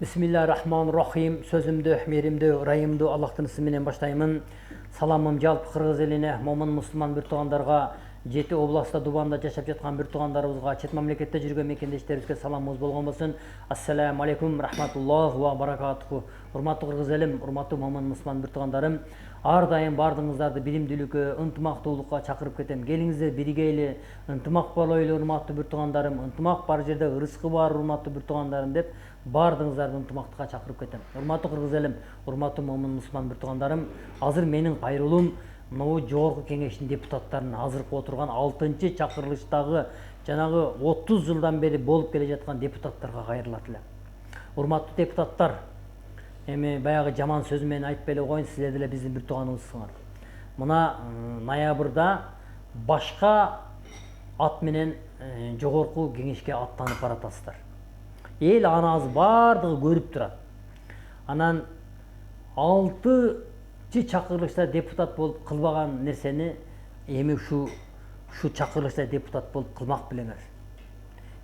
Bismillahirrahmanirrahim. Sözümdü, merimdü, rayımdü Allah'tın isminden başlayımın. Salamım жалпы Кыргыз элине, момун мусулман бир туугандарга, жети областта Дубанда жашап жаткан бир туугандарыбызга, чет мамлекетте жүргөн мекендештерибизге саламыбыз болгон болсун. Ассаламу алейкум, рахматуллах ва баракатуху. Урматтуу Кыргыз элим, урматтуу момун мусулман бир туугандарым, ар дайым бардыгыңыздарды билимдүүлүккө, ынтымактуулукка чакырып кетем. Келиңиздер биригейли, ынтымак болойлу урматтуу бир туугандарым, ынтымак бар жерде ырыскы бар урматтуу бир туугандарым деп бардыгыңыздарды ынтымактыкка чакырып кетем. Урматтуу Кыргыз элим, урматтуу момун мусулман бир туугандарым, азыр менин кайрылуум могу жогорку кеңештин депутаттарынын азыркы отурган 6-чы чакырылыштагы жанагы 30 жылдан бери болуп келе жаткан депутаттарга кайрылат элем. Урматтуу депутаттар, эми баягы жаман сөз менен айтпай эле коеюн, силер деле биздин бир тууганыбызсыңар. Мына ноябрда башка ат менен жогорку кеңешке аттанып баратасыздар. Эл аны азыр бардыгы көрүп турат. Анан 6-чы чакырылышта депутат болуп кылбаган нерсени эми ушу чакырылышта депутат болуп кылмак белеңер.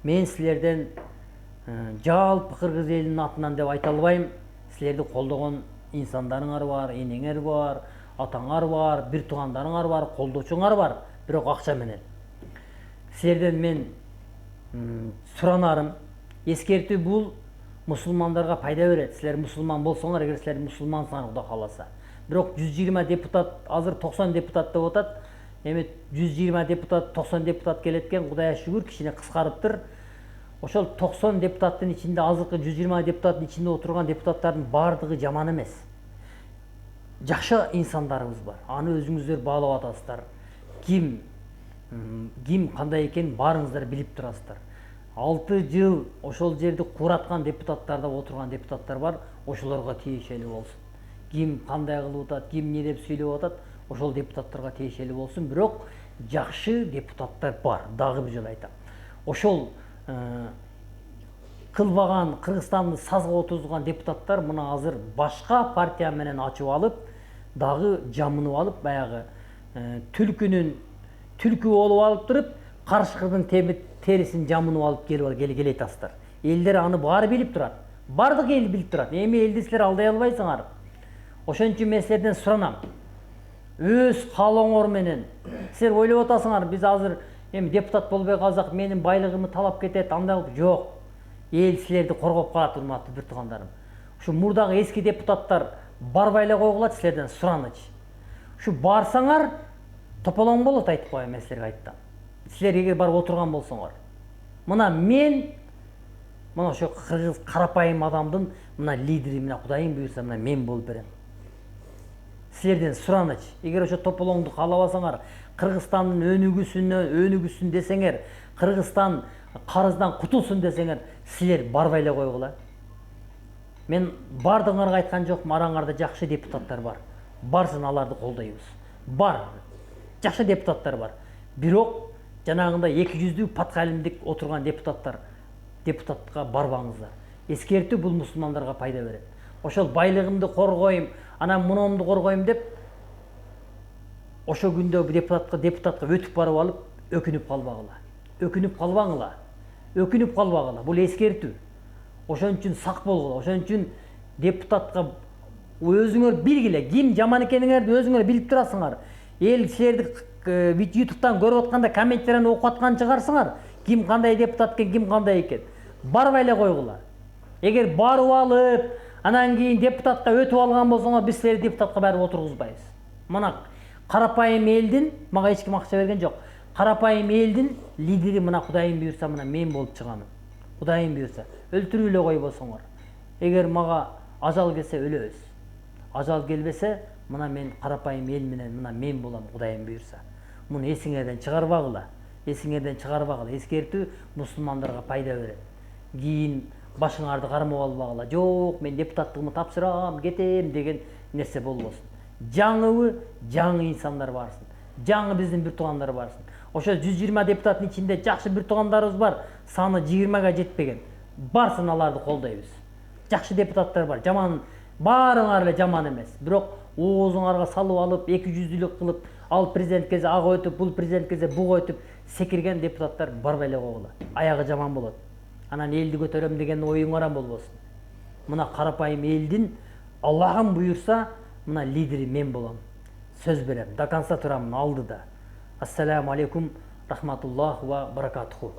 Мен силерден жалпы Кыргыз элинин атынан деп айта албайм. Силерди колдогон инсандарыңар бар, энеңер бар, атаңар бар, бир туугандарыңар бар, колдоочуңар бар, бирок акча менен. Силерден мен суранарым, эскертүү бул мусулмандарга пайда берет. Силер мусулман болсоңар, эгер силер мусулмансыңар, Кудай кааласа. Бирок 120 депутат, азыр 90 депутат деп атат. Эми 120 депутат, 90 депутат келеткен, Кудайга шүгүр, кичине кыскарыптыр. Ошол 90 депутаттын ичинде, азыркы 120 депутаттын ичинде отурган депутаттардын бардыгы жаман эмес. Жакшы инсандарыбыз бар. Аны өзүңүздөр баалап атасыздар. Ким кандай экен барыңыздар билип турасыздар. 6 жыл ошол жерди кураткан депутаттарда отурган депутаттар бар, ошолорго тиешелүү болсун. Ким кандай кылып атат, ким эмне деп сүйлөп атат, ошол депутаттарга тиешелүү болсун. Бирок жакшы депутаттар бар, дагы бир жолу айтам. Ошол кылбаган, Кыргызстанды сазга отурган депутаттар мына азыр башка партия менен ачып алып, дагы жамынып алып, баягы түлкү болуп алып туруп, карышкырдын терисин жамынып алып келет астар. Элдер аны баары билип турат. Бардык эл билип турат. Эми элди силер алдай албайсыңар. Ошон үчүн мен силерден суранам. Өз каалооңор менен силер ойлоп атасыңар, биз азыр эми депутат болбой калсак менин байлыгымды талап кетет, андай жок. Эл силерди коргоп калат, урматтуу бир туугандарым. Ушу мурдагы эски депутаттар барбай эле койгулат, силерден суранычы. Ушу барсаңар тополоң болот, айтып коеюн, мен силерге айттым. Силер эгер барып отурган болсоңор, мына мен ошо кыргыз карапайым адамдын мына лидери, мына Кудайым буйрса, мына мен болуп берем. Силерден суранычы, эгер ошо тополоңду каалабасаңар, Кыргызстандын өнүгүсүн десеңер, Кыргызстан карыздан кутулсун десеңер, силер барбай эле койгула. Мен бардыгыңарга айткан жокмун, араңарда жакшы депутаттар бар. Барсын, аларды колдойбуз. Бар. Жакшы депутаттар бар. Бирок жанагындай 200 паткалимдик отурган депутатка барбаңыздар. Эскертүү бул мусулмандарга пайда берет. Ошол байлыгымды коргойм, анан муномду коргойм деп ошо күндө депутатка өтүп барып алып өкүнүп калбагыла. Бул эскертүү. Ошон үчүн сак болгула. Ошон үчүн депутатка өзүңөр билгиле, ким жаман экениңерди өзүңөр билип турасыңар. Эл силерди YouTube'дан көрүп атканда комменттерин окуп аткан чыгарсыңар. Ким кандай депутат экен, ким кандай экен. Барбай эле койгула. Эгер барып алып, анан кийин депутатка өтүп алган болсоңор, биз силерди депутатка барып отургузбайбыз. Мына карапайым элдин, мага эч ким акча берген жок. Карапайым элдин лидери мына Кудайым буйрса, мына мен болуп чыганым. Кудайым буйрса, өлтүрүп эле койбосоңор. Эгер мага ажал келсе өлөбүз. Ажал келбесе, мына мен карапайым эл менен мына мен болом, Кудайым буйрса. Муну эсиңерден чыгарбагыла. Эскертүү мусулмандарга пайда берет. Кийин башыңарды кармап албагыла. Жок, мен депутаттыгымды тапшырам, кетем деген нерсе болбосун. Жаңы инсандар барсын. Жаңы биздин бир туугандар барсын. Ошо 120 депутаттын ичинде жакшы бир туугандарыбыз бар, саны 20га жетпеген. Барсын, аларды колдойбуз. Жакшы депутаттар бар. Жаман, баарыңар эле жаман эмес. Бирок оозуңарга салып алып, 200-лүк кылып, ал президент келсе ага өтүп, бул президент келсе буга өтүп секирген депутаттар барбай эле койгула. Аягы жаман болот. Анан элди көтөрөм деген оюң арам болбосун. мына карапайым элдин Аллахым буйурса мына лидери мен болом. Сөз берем. До конца турамын алдыда. Ассаламу алейкум рахматуллах ва баракатуху.